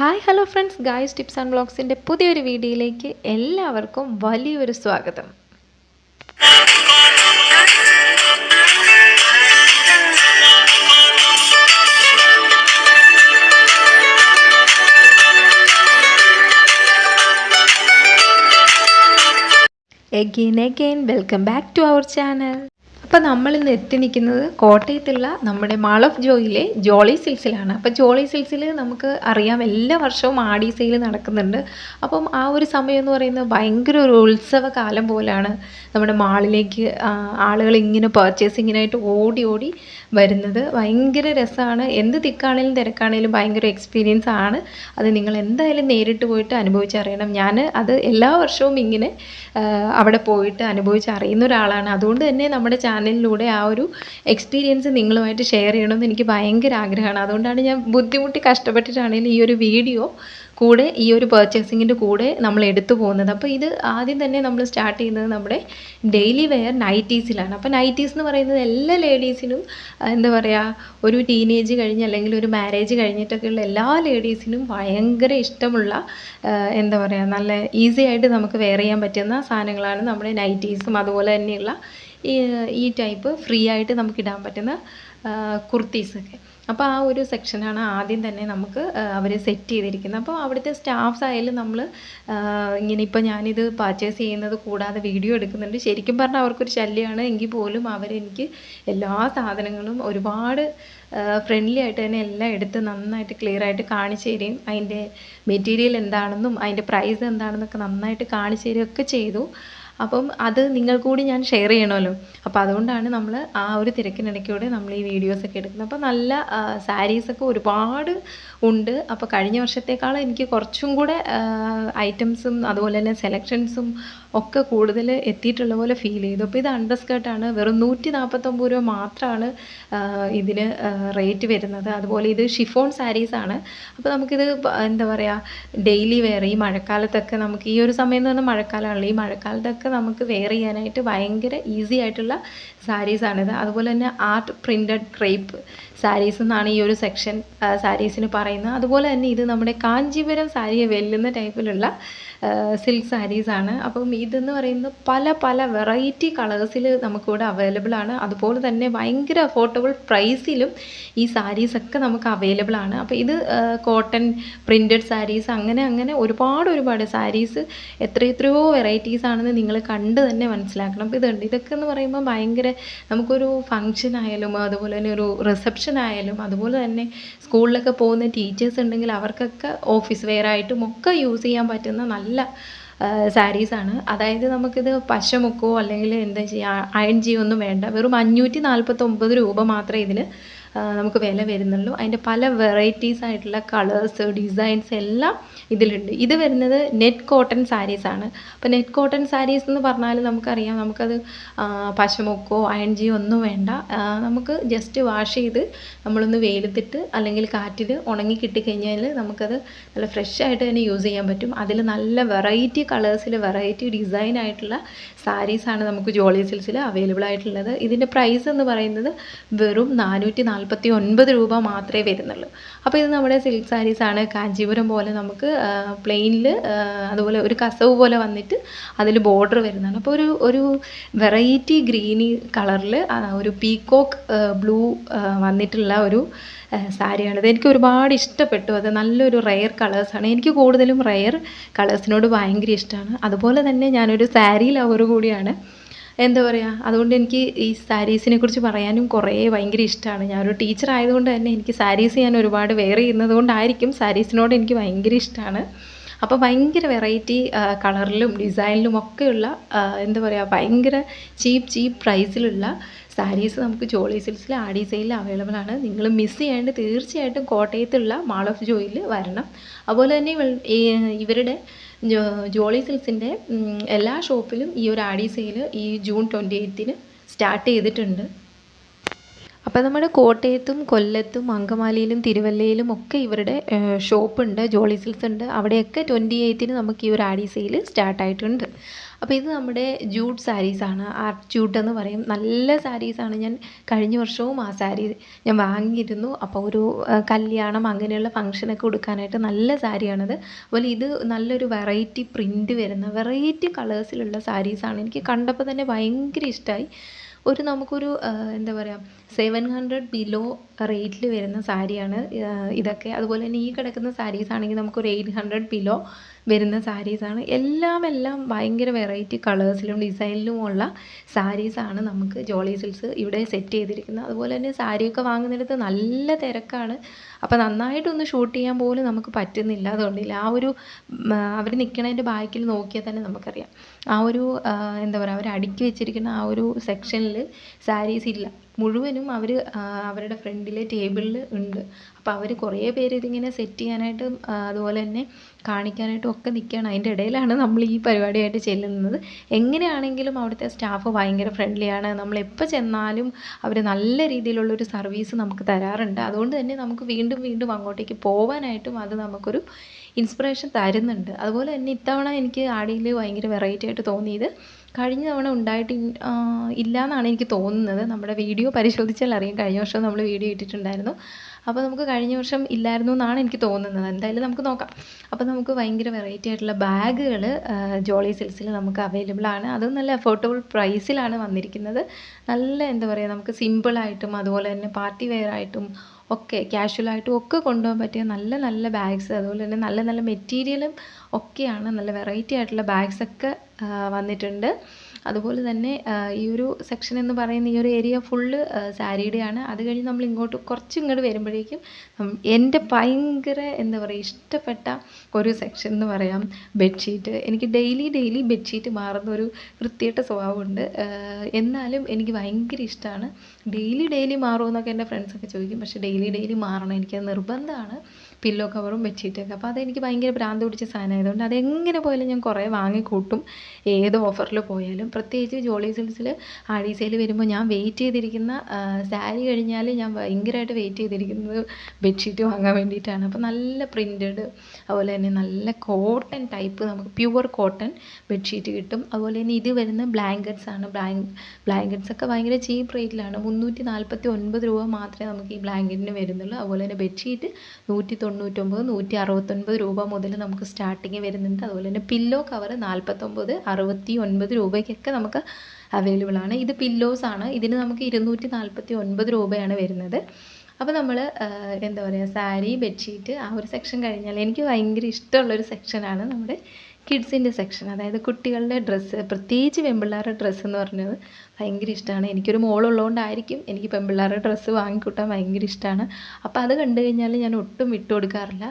Hi hello friends, guys tips and വ്ളോഗ്സിൻ്റെ പുതിയൊരു വീഡിയോയിലേക്ക് എല്ലാവർക്കും വലിയൊരു സ്വാഗതം. Again, welcome back to our channel. അപ്പോൾ നമ്മളിന്ന് എത്തി നിൽക്കുന്നത് കോട്ടയത്തുള്ള നമ്മുടെ മാൾ ഓഫ് ജോയിലെ ജോളി സിൽസിലാണ്. അപ്പോൾ ജോളി സിൽസിൽ നമുക്ക് അറിയാം എല്ലാ വർഷവും ആടി സെയിൽ നടക്കുന്നുണ്ട്. അപ്പം ആ ഒരു സമയം എന്ന് പറയുന്നത് ഭയങ്കര ഒരു ഉത്സവ കാലം പോലെയാണ്. നമ്മുടെ മാളിലേക്ക് ആളുകൾ ഇങ്ങനെ പർച്ചേസിങ്ങിനായിട്ട് ഓടി ഓടി വരുന്നത്. ഭയങ്കര രസമാണ്. എന്ത് തിക്കാണേലും തിരക്കാണേലും ഭയങ്കര എക്സ്പീരിയൻസ് ആണ്. അത് നിങ്ങൾ എന്തായാലും നേരിട്ട് പോയിട്ട് അനുഭവിച്ചറിയണം. ഞാൻ അത് എല്ലാ വർഷവും ഇങ്ങനെ അവിടെ പോയിട്ട് അനുഭവിച്ചറിയുന്ന ഒരാളാണ്. അതുകൊണ്ട് തന്നെ നമ്മുടെ ചാനലിലൂടെ ആ ഒരു എക്സ്പീരിയൻസ് നിങ്ങളുമായിട്ട് ഷെയർ ചെയ്യണമെന്ന് എനിക്ക് ഭയങ്കര ആഗ്രഹമാണ്. അതുകൊണ്ടാണ് ഞാൻ ബുദ്ധിമുട്ടി കഷ്ടപ്പെട്ടിട്ടാണെങ്കിലും ഈ ഒരു വീഡിയോ കൂടെ ഈ ഒരു പർച്ചേസിങ്ങിൻ്റെ കൂടെ നമ്മൾ എടുത്തു പോകുന്നത്. അപ്പോൾ ഇത് ആദ്യം തന്നെ നമ്മൾ സ്റ്റാർട്ട് ചെയ്യുന്നത് നമ്മുടെ ഡെയിലി വെയർ നൈറ്റീസിലാണ്. അപ്പോൾ നൈറ്റീസ് എന്ന് പറയുന്നത് എല്ലാ ലേഡീസിനും എന്താ പറയുക, ഒരു ടീനേജ് കഴിഞ്ഞ് അല്ലെങ്കിൽ ഒരു മാരേജ് കഴിഞ്ഞിട്ടൊക്കെയുള്ള എല്ലാ ലേഡീസിനും ഭയങ്കര ഇഷ്ടമുള്ള എന്താ പറയുക, നല്ല ഈസി ആയിട്ട് നമുക്ക് വെയർ ചെയ്യാൻ പറ്റുന്ന സാധനങ്ങളാണ് നമ്മുടെ നൈറ്റീസും അതുപോലെ തന്നെയുള്ള ഈ ടൈപ്പ് ഫ്രീ ആയിട്ട് നമുക്ക് ഇടാൻ പറ്റുന്ന കുർത്തീസൊക്കെ. അപ്പോൾ ആ ഒരു സെക്ഷനാണ് ആദ്യം തന്നെ നമുക്ക് അവർ സെറ്റ് ചെയ്തിരിക്കുന്നത്. അപ്പോൾ അവിടുത്തെ സ്റ്റാഫ്സ് ആയാലും നമ്മൾ ഇങ്ങനെ ഇപ്പോൾ ഞാനിത് പർച്ചേസ് ചെയ്യുന്നത് കൂടാതെ വീഡിയോ എടുക്കുന്നുണ്ട്. ശരിക്കും പറഞ്ഞാൽ അവർക്കൊരു ശല്യമാണ്. എങ്കിൽ പോലും അവരെനിക്ക് എല്ലാ സാധനങ്ങളും ഒരുപാട് ഫ്രണ്ട്ലി ആയിട്ട് തന്നെ എല്ലാം എടുത്ത് നന്നായിട്ട് ക്ലിയർ ആയിട്ട് കാണിച്ചു തരികയും അതിൻ്റെ മെറ്റീരിയൽ എന്താണെന്നും അതിൻ്റെ പ്രൈസ് എന്താണെന്നൊക്കെ നന്നായിട്ട് കാണിച്ചു തരികയൊക്കെ ചെയ്തു. അപ്പം അത് നിങ്ങൾ കൂടി ഞാൻ ഷെയർ ചെയ്യണമല്ലോ. അപ്പോൾ അതുകൊണ്ടാണ് നമ്മൾ ആ ഒരു തിരക്കിനിടയ്ക്കൂടെ നമ്മൾ ഈ വീഡിയോസൊക്കെ എടുക്കുന്നത്. അപ്പോൾ നല്ല സാരീസൊക്കെ ഒരുപാട് ഉണ്ട്. അപ്പോൾ കഴിഞ്ഞ വർഷത്തേക്കാളും എനിക്ക് കുറച്ചും കൂടെ ഐറ്റംസും അതുപോലെ തന്നെ സെലക്ഷൻസും ഒക്കെ കൂടുതൽ എത്തിയിട്ടുള്ള പോലെ ഫീൽ ചെയ്തു. അപ്പോൾ ഇത് അണ്ടർ സ്കേർട്ടാണ്. വെറും 149 രൂപ മാത്രമാണ് ഇതിന് റേറ്റ് വരുന്നത്. അതുപോലെ ഇത് ഷിഫോൺ സാരീസാണ്. അപ്പോൾ നമുക്കിത് എന്താ പറയുക, ഡെയിലി വെയർ ഈ മഴക്കാലത്തൊക്കെ നമുക്ക് ഈ ഒരു സമയം എന്ന് പറഞ്ഞാൽ മഴക്കാലമാണല്ലോ. ഈ മഴക്കാലത്തൊക്കെ നമുക്ക് വെയർ ചെയ്യാനായിട്ട് ഭയങ്കര ഈസി ആയിട്ടുള്ള സാരീസാണിത്. അതുപോലെ തന്നെ ആർട്ട് പ്രിൻറ്റഡ് ക്രേപ്പ് സാരീസ് എന്നാണ് ഈ ഒരു സെക്ഷൻ സാരീസിന് പറയുന്നത്. അതുപോലെ തന്നെ ഇത് നമ്മുടെ കാഞ്ചീപുരം സാരിയെ വെല്ലുന്ന ടൈപ്പിലുള്ള സിൽക്ക് സാരീസാണ്. അപ്പം ഇതെന്ന് പറയുന്നത് പല പല വെറൈറ്റി കളേഴ്സിൽ നമുക്കിവിടെ അവൈലബിൾ ആണ്. അതുപോലെ തന്നെ ഭയങ്കര അഫോർഡബിൾ പ്രൈസിലും ഈ സാരീസൊക്കെ നമുക്ക് അവൈലബിൾ ആണ്. അപ്പോൾ ഇത് കോട്ടൺ പ്രിൻറ്റഡ് സാരീസ് അങ്ങനെ ഒരുപാട് സാരീസ് എത്രയോ വെറൈറ്റീസ് ആണെന്ന് നിങ്ങൾ കണ്ട് തന്നെ മനസ്സിലാക്കണം. അപ്പോൾ ഇതുണ്ട്. ഇതൊക്കെ എന്ന് പറയുമ്പോൾ ഭയങ്കര നമുക്കൊരു ഫങ്ഷൻ ആയാലും അതുപോലെ തന്നെ ഒരു റിസപ്ഷൻ ആയാലും അതുപോലെ തന്നെ സ്കൂളിലൊക്കെ പോകുന്ന ടീച്ചേഴ്സ് ഉണ്ടെങ്കിൽ അവർക്കൊക്കെ ഓഫീസ് വെയർ ആയിട്ടും ഒക്കെ യൂസ് ചെയ്യാൻ പറ്റുന്ന നല്ല സാരീസാണ്. അതായത് നമുക്കിത് പശ മുക്കോ അല്ലെങ്കിൽ എന്താ ചെയ്യുക, അയൺ ചെയ്യൊന്നും വേണ്ട. വെറും 549 രൂപ മാത്രമേ ഇതിന് നമുക്ക് വില വരുന്നുള്ളൂ. അതിൻ്റെ പല വെറൈറ്റീസ് ആയിട്ടുള്ള കളേഴ്സ് ഡിസൈൻസ് എല്ലാം ഇതിലുണ്ട്. ഇത് വരുന്നത് നെറ്റ് കോട്ടൺ സാരീസാണ്. അപ്പോൾ നെറ്റ് കോട്ടൺ സാരീസ് എന്ന് പറഞ്ഞാൽ നമുക്കറിയാം, നമുക്കത് പശമുക്കോ അയൺ ചെയ്യോ ഒന്നും വേണ്ട. നമുക്ക് ജസ്റ്റ് വാഷ് ചെയ്ത് നമ്മളൊന്ന് വെയിലത്തിട്ട് അല്ലെങ്കിൽ കാറ്റിൽ ഉണങ്ങി കിട്ടിക്കഴിഞ്ഞാൽ നമുക്കത് നല്ല ഫ്രഷ് ആയിട്ട് തന്നെ യൂസ് ചെയ്യാൻ പറ്റും. അതിൽ നല്ല വെറൈറ്റി കളേഴ്സിൽ വെറൈറ്റി ഡിസൈൻ ആയിട്ടുള്ള സാരീസാണ് നമുക്ക് ജോളി സിൽസിൽ അവൈലബിൾ ആയിട്ടുള്ളത്. ഇതിൻ്റെ പ്രൈസ് എന്ന് പറയുന്നത് വെറും 449 രൂപ മാത്രമേ വരുന്നുള്ളൂ. അപ്പോൾ ഇത് നമ്മുടെ സിൽക്ക് സാരീസാണ്. കാഞ്ചീപുരം പോലെ നമുക്ക് പ്ലെയിനിൽ അതുപോലെ ഒരു കസവ് പോലെ വന്നിട്ട് അതിൽ ബോർഡർ വരുന്നതാണ്. അപ്പോൾ ഒരു വെറൈറ്റി ഗ്രീനി കളറിൽ ഒരു പീക്കോക്ക് ബ്ലൂ വന്നിട്ടുള്ള ഒരു സാരിയാണിത്. എനിക്ക് ഒരുപാട് ഇഷ്ടപ്പെട്ടു. അത് നല്ലൊരു റെയർ കളേഴ്സാണ്. എനിക്ക് കൂടുതലും റെയർ കളേഴ്സിനോട് ഭയങ്കര ഇഷ്ടമാണ്. അതുപോലെ തന്നെ ഞാനൊരു സാരി ലവർ കൂടിയാണ്. എന്താ പറയുക, അതുകൊണ്ട് എനിക്ക് ഈ സാരീസിനെ കുറിച്ച് പറയാനും ഭയങ്കര ഇഷ്ടമാണ്. ഞാനൊരു ടീച്ചർ ആയതുകൊണ്ട് തന്നെ എനിക്ക് സാരീസ് ഞാൻ ഒരുപാട് വെയർ ചെയ്യുന്നത് കൊണ്ടായിരിക്കും സാരീസിനോട് എനിക്ക് ഭയങ്കര ഇഷ്ടമാണ്. അപ്പോൾ ഭയങ്കര വെറൈറ്റി കളറിലും ഡിസൈനിലും ഒക്കെയുള്ള എന്താ പറയുക, ഭയങ്കര ചീപ്പ് പ്രൈസിലുള്ള സാരീസ് നമുക്ക് ജോളി സിൽസിൽ ആടി സെയിലിൽ അവൈലബിൾ ആണ്. നിങ്ങൾ മിസ് ചെയ്യാണ്ട് തീർച്ചയായിട്ടും കോട്ടയത്തുള്ള മാൾ ഓഫ് ജോയിൽ വരണം. അതുപോലെ തന്നെ ഇവരുടെ ജോളി സിൽസിൻ്റെ എല്ലാ ഷോപ്പിലും ഈ ഒരു ആടി സെയിൽ ഈ ജൂൺ 28 സ്റ്റാർട്ട് ചെയ്തിട്ടുണ്ട്. അപ്പോൾ നമ്മുടെ കോട്ടയത്തും കൊല്ലത്തും അങ്കമാലിയിലും തിരുവല്ലയിലും ഒക്കെ ഇവരുടെ ഷോപ്പുണ്ട്, ജോളി സിൽക്സ് ഉണ്ട്. അവിടെയൊക്കെ 28-ന് നമുക്ക് ഈ ഒരു ആടി സെയിൽ സ്റ്റാർട്ടായിട്ടുണ്ട്. അപ്പോൾ ഇത് നമ്മുടെ ജൂട്ട് സാരീസാണ്, ആർട്ട് ജൂട്ട് എന്ന് പറയും. നല്ല സാരീസാണ്. ഞാൻ കഴിഞ്ഞ വർഷവും ആ സാരി ഞാൻ വാങ്ങിയിരുന്നു. അപ്പോൾ ഒരു കല്യാണം അങ്ങനെയുള്ള ഫംഗ്ഷനൊക്കെ ഉടുക്കാനായിട്ട് നല്ല സാരിയാണത്. അതുപോലെ ഇത് നല്ലൊരു വെറൈറ്റി പ്രിൻ്റ് വരുന്ന വെറൈറ്റി കളേഴ്സിലുള്ള സാരീസാണ്. എനിക്ക് കണ്ടപ്പോൾ തന്നെ ഭയങ്കര ഇഷ്ടമായി. നമുക്കൊരു എന്താ പറയുക, 700 ബിലോ റേറ്റിൽ വരുന്ന സാരിയാണ് ഇതൊക്കെ. അതുപോലെ തന്നെ ഈ കിടക്കുന്ന സാരീസ് ആണെങ്കിൽ നമുക്കൊരു 800 ബിലോ വരുന്ന സാരീസാണ്. എല്ലാം ഭയങ്കര വെറൈറ്റി കളേഴ്സിലും ഡിസൈനിലുമുള്ള സാരീസാണ് നമുക്ക് ജോളി സിൽക്സ് ഇവിടെ സെറ്റ് ചെയ്തിരിക്കുന്നത്. അതുപോലെ തന്നെ സാരിയൊക്കെ വാങ്ങുന്നിടത്ത് നല്ല തിരക്കാണ്. അപ്പോൾ നന്നായിട്ടൊന്ന് ഷൂട്ട് ചെയ്യാൻ പോലും നമുക്ക് പറ്റുന്നില്ല. അതുകൊണ്ടില്ല ആ ഒരു അവർ നിൽക്കണതിൻ്റെ ബാക്കിൽ നോക്കിയാൽ തന്നെ നമുക്കറിയാം. ആ ഒരു എന്താ പറയുക, അവർ അടുക്കി വെച്ചിരിക്കുന്ന ആ ഒരു സെക്ഷനിൽ സാരീസ് ഇല്ല. മുഴുവനും അവർ അവരുടെ ഫ്രണ്ടിലെ ടേബിളിൽ ഉണ്ട്. അപ്പോൾ അവർ കുറേ പേര് ഇതിങ്ങനെ സെറ്റ് ചെയ്യാനായിട്ടും അതുപോലെ തന്നെ കാണിക്കാനായിട്ടും ഒക്കെ നിൽക്കുകയാണ്. അതിൻ്റെ ഇടയിലാണ് നമ്മൾ ഈ പരിപാടിയായിട്ട് ചെല്ലുന്നത്. എങ്ങനെയാണെങ്കിലും അവിടുത്തെ സ്റ്റാഫ് ഭയങ്കര ഫ്രണ്ട്ലിയാണ്. നമ്മളെപ്പോൾ ചെന്നാലും അവർ നല്ല രീതിയിലുള്ളൊരു സർവീസ് നമുക്ക് തരാറുണ്ട്. അതുകൊണ്ട് തന്നെ നമുക്ക് വീണ്ടും വീണ്ടും അങ്ങോട്ടേക്ക് പോകാനായിട്ടും അത് നമുക്കൊരു ഇൻസ്പിറേഷൻ തരുന്നുണ്ട്. അതുപോലെ തന്നെ ഇത്തവണ എനിക്ക് ആടിയിൽ ഭയങ്കര വെറൈറ്റി ആയിട്ട് തോന്നിയത്, കഴിഞ്ഞ തവണ ഉണ്ടായിട്ട് ഇല്ല എന്നാണ് എനിക്ക് തോന്നുന്നത്. നമ്മുടെ വീഡിയോ പരിശോധിച്ചാൽ അറിയാം. കഴിഞ്ഞ വർഷം നമ്മൾ വീഡിയോ ഇട്ടിട്ടുണ്ടായിരുന്നു. അപ്പോൾ നമുക്ക് കഴിഞ്ഞ വർഷം ഇല്ലായിരുന്നു എന്നാണ് എനിക്ക് തോന്നുന്നത്. എന്തായാലും നമുക്ക് നോക്കാം. അപ്പോൾ നമുക്ക് ഭയങ്കര വെറൈറ്റി ആയിട്ടുള്ള ബാഗുകൾ ജോളി സിൽക്സിൽ നമുക്ക് അവൈലബിൾ ആണ്. അതും നല്ല അഫോർഡബിൾ പ്രൈസിലാണ് വന്നിരിക്കുന്നത്. നല്ല എന്താ പറയുക, നമുക്ക് സിമ്പിളായിട്ടും അതുപോലെ തന്നെ പാർട്ടി വെയർ ആയിട്ടും ഒക്കെ കാഷ്വലായിട്ടും ഒക്കെ കൊണ്ടുപോകാൻ പറ്റിയ നല്ല നല്ല ബാഗ്സ്, അതുപോലെ തന്നെ നല്ല നല്ല മെറ്റീരിയലും ഒക്കെയാണ്. നല്ല വെറൈറ്റി ആയിട്ടുള്ള ബാഗ്സൊക്കെ വന്നിട്ടുണ്ട്. അതുപോലെ തന്നെ ഈ ഒരു സെക്ഷൻ എന്ന് പറയുന്ന ഈ ഒരു ഏരിയ ഫുള്ള് സാരിയുടെയാണ്. അത് കഴിഞ്ഞ് നമ്മൾ കുറച്ച് ഇങ്ങോട്ട് വരുമ്പോഴേക്കും എൻ്റെ ഭയങ്കര എന്താ പറയുക ഇഷ്ടപ്പെട്ട ഒരു സെക്ഷൻ എന്ന് പറയാം ബെഡ്ഷീറ്റ്. എനിക്ക് ഡെയിലി ബെഡ്ഷീറ്റ് മാറുന്ന ഒരു വൃത്തികെട്ട സ്വഭാവമുണ്ട്. എന്നാലും എനിക്ക് ഭയങ്കര ഇഷ്ടമാണ്. ഡെയിലി മാറുമെന്നൊക്കെ എൻ്റെ ഫ്രണ്ട്സൊക്കെ ചോദിക്കും. പക്ഷേ ഡെയിലി മാറണം, എനിക്കത് നിർബന്ധമാണ്. പില്ലോ കവറും ബെഡ്ഷീറ്റൊക്കെ. അപ്പോൾ അതെനിക്ക് ഭയങ്കര ഭ്രാന്ത് പിടിച്ച സാധനമായതുകൊണ്ട് അതെങ്ങനെ പോയാലും ഞാൻ കുറേ വാങ്ങിക്കൂട്ടും ഏത് ഓഫറിൽ പോയാലും. പ്രത്യേകിച്ച് ജോളി സിൽക്സിൽ ആടി സെയിൽ വരുമ്പോൾ ഞാൻ വെയിറ്റ് ചെയ്തിരിക്കുന്ന സാരി കഴിഞ്ഞാൽ ഞാൻ ഭയങ്കരമായിട്ട് വെയിറ്റ് ചെയ്തിരിക്കുന്നത് ബെഡ്ഷീറ്റ് വാങ്ങാൻ വേണ്ടിയിട്ടാണ്. അപ്പോൾ നല്ല പ്രിൻറ്റഡ്, അതുപോലെ തന്നെ നല്ല കോട്ടൺ ടൈപ്പ്, നമുക്ക് പ്യുവർ കോട്ടൺ ബെഡ്ഷീറ്റ് കിട്ടും. അതുപോലെ തന്നെ ഇത് വരുന്ന ബ്ലാങ്കറ്റ്സ് ആണ്. ബ്ലാങ്കറ്റ്സ് ഒക്കെ ഭയങ്കര ചീപ്പ് റേറ്റിലാണ്. 349 രൂപ മാത്രമേ നമുക്ക് ഈ ബ്ലാങ്കറ്റിന് വരുന്നുള്ളൂ. അതുപോലെ തന്നെ ബെഡ്ഷീറ്റ് 199, 169 രൂപ മുതൽ നമുക്ക് സ്റ്റാർട്ടിങ് വരുന്നുണ്ട്. അതുപോലെ തന്നെ പില്ലോ കവർ 49, 69 രൂപയ്ക്കൊക്കെ നമുക്ക് അവൈലബിൾ ആണ്. ഇത് പില്ലോസ് ആണ്. ഇതിന് നമുക്ക് 249 രൂപയാണ് വരുന്നത്. അപ്പോൾ നമ്മൾ എന്താ പറയുക, സാരി ബെഡ്ഷീറ്റ് ആ ഒരു സെക്ഷൻ കഴിഞ്ഞാൽ എനിക്ക് ഭയങ്കര ഇഷ്ടമുള്ളൊരു സെക്ഷനാണ് നമ്മുടെ കിഡ്സിൻ്റെ സെക്ഷൻ. അതായത് കുട്ടികളുടെ ഡ്രസ്സ്, പ്രത്യേകിച്ച് പെൺപിള്ളേരുടെ ഡ്രസ്സ് എന്ന് പറഞ്ഞത് ഭയങ്കര ഇഷ്ടമാണ്. എനിക്കൊരു മോളുള്ളതുകൊണ്ടായിരിക്കും എനിക്ക് പെൺപിള്ളേരുടെ ഡ്രസ്സ് വാങ്ങിക്കൂട്ടാൻ ഭയങ്കര ഇഷ്ടമാണ്. അപ്പോൾ അത് കണ്ടു കഴിഞ്ഞാൽ ഞാൻ ഒട്ടും വിട്ടു കൊടുക്കാറില്ല.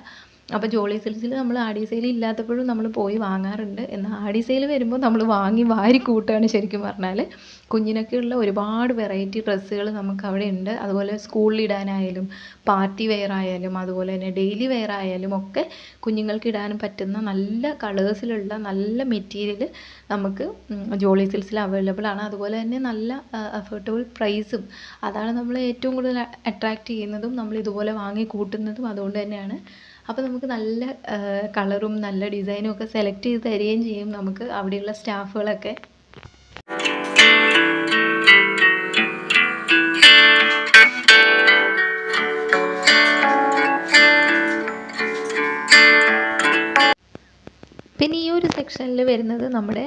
അപ്പോൾ ജോളി സിൽക്സിൽ നമ്മൾ ആടി സെയിൽ ഇല്ലാത്തപ്പോഴും നമ്മൾ പോയി വാങ്ങാറുണ്ട്. എന്നാൽ ആടി സെയിൽ വരുമ്പോൾ നമ്മൾ വാങ്ങി വാരി കൂട്ടുകയാണ് ശരിക്കും പറഞ്ഞാൽ. കുഞ്ഞിനൊക്കെയുള്ള ഒരുപാട് വെറൈറ്റി ഡ്രസ്സുകൾ നമുക്ക് അവിടെ ഉണ്ട്. അതുപോലെ സ്കൂളിൽ ഇടാനായാലും പാർട്ടി വെയർ ആയാലും അതുപോലെ തന്നെ ഡെയിലി വെയർ ആയാലും ഒക്കെ കുഞ്ഞുങ്ങൾക്ക് ഇടാനും പറ്റുന്ന നല്ല കളേഴ്സിലുള്ള നല്ല മെറ്റീരിയൽ നമുക്ക് ജോളി സിൽക്സിൽ അവൈലബിൾ ആണ്. അതുപോലെ തന്നെ നല്ല അഫോർഡബിൾ പ്രൈസും. അതാണ് നമ്മളെ ഏറ്റവും കൂടുതൽ അട്രാക്റ്റ് ചെയ്യുന്നതും നമ്മൾ ഇതുപോലെ വാങ്ങി കൂട്ടുന്നതും അതുകൊണ്ട് തന്നെയാണ്. അപ്പോൾ നമുക്ക് നല്ല കളറും നല്ല ഡിസൈനും ഒക്കെ സെലക്ട് ചെയ്ത് തരികയും ചെയ്യും നമുക്ക് അവിടെയുള്ള സ്റ്റാഫുകളൊക്കെ. പിന്നെ ഈ ഒരു സെക്ഷനിൽ വരുന്നത് നമ്മുടെ